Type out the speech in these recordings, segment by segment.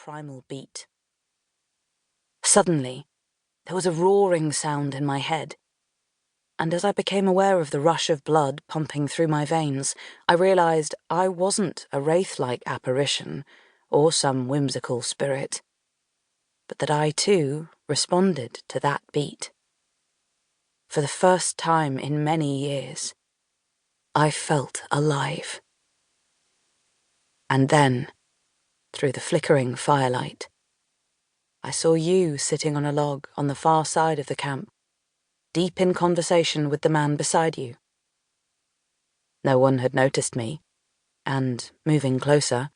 primal beat. Suddenly, there was a roaring sound in my head, and as I became aware of the rush of blood pumping through my veins, I realized I wasn't a wraith-like apparition or some whimsical spirit, but that I too responded to that beat. For the first time in many years, I felt alive. And then, through the flickering firelight, I saw you sitting on a log on the far side of the camp, deep in conversation with the man beside you. No one had noticed me, and, moving closer,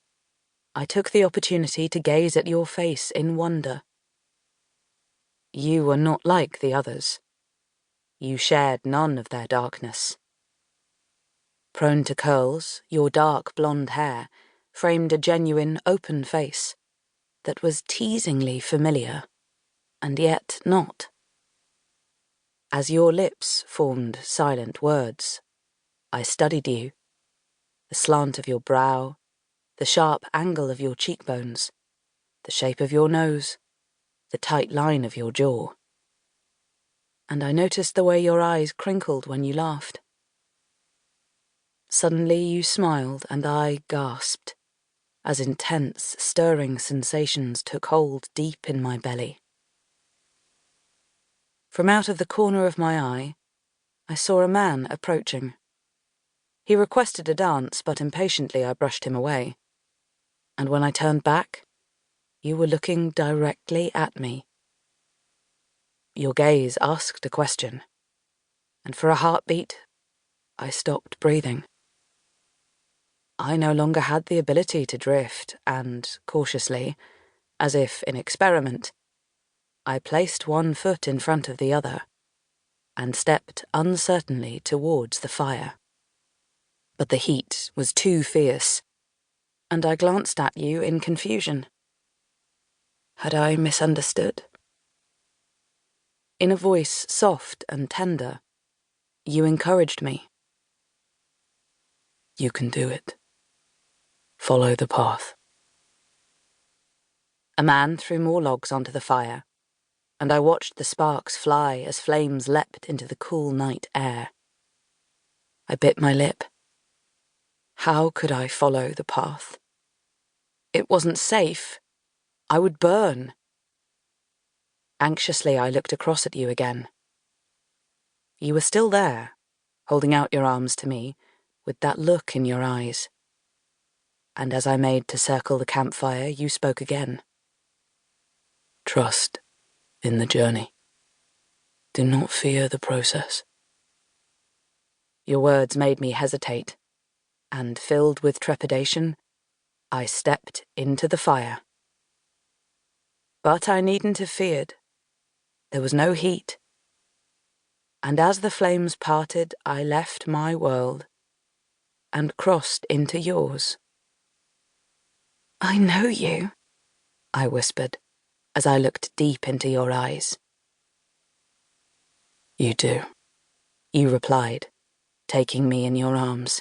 I took the opportunity to gaze at your face in wonder. You were not like the others. You shared none of their darkness. Prone to curls, your dark blonde hair framed a genuine, open face that was teasingly familiar, and yet not. As your lips formed silent words, I studied you, the slant of your brow, the sharp angle of your cheekbones, the shape of your nose, the tight line of your jaw. And I noticed the way your eyes crinkled when you laughed. Suddenly you smiled, and I gasped, as intense, stirring sensations took hold deep in my belly. From out of the corner of my eye, I saw a man approaching. He requested a dance, but impatiently I brushed him away. And when I turned back, you were looking directly at me. Your gaze asked a question, and for a heartbeat, I stopped breathing. I no longer had the ability to drift, and, cautiously, as if in experiment, I placed one foot in front of the other, and stepped uncertainly towards the fire. But the heat was too fierce, and I glanced at you in confusion. Had I misunderstood? In a voice soft and tender, you encouraged me. You can do it. Follow the path. A man threw more logs onto the fire, and I watched the sparks fly as flames leapt into the cool night air. I bit my lip. How could I follow the path? It wasn't safe. I would burn. Anxiously, I looked across at you again. You were still there, holding out your arms to me, with that look in your eyes. And as I made to circle the campfire, you spoke again. Trust in the journey. Do not fear the process. Your words made me hesitate, and filled with trepidation, I stepped into the fire. But I needn't have feared. There was no heat. And as the flames parted, I left my world and crossed into yours. I know you, I whispered, as I looked deep into your eyes. You do, you replied, taking me in your arms.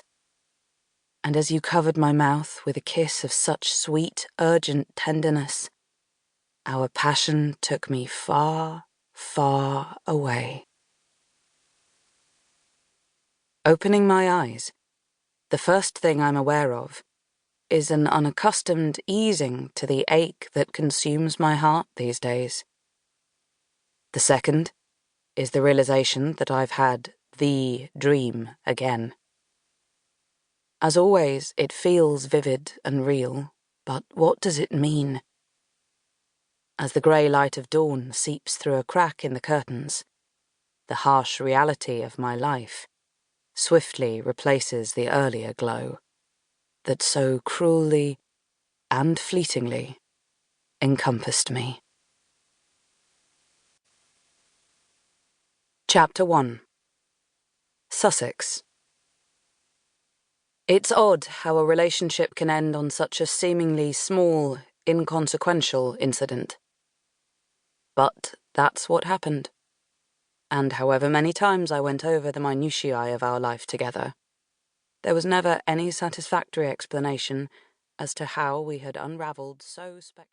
And as you covered my mouth with a kiss of such sweet, urgent tenderness, our passion took me far, far away. Opening my eyes, the first thing I'm aware of is an unaccustomed easing to the ache that consumes my heart these days. The second is the realization that I've had the dream again. As always, it feels vivid and real, but what does it mean? As the grey light of dawn seeps through a crack in the curtains, the harsh reality of my life swiftly replaces the earlier glow that so cruelly and fleetingly encompassed me. Chapter 1. Sussex. It's odd how a relationship can end on such a seemingly small, inconsequential incident. But that's what happened. And however many times I went over the minutiae of our life together, there was never any satisfactory explanation as to how we had unravelled so spectacularly.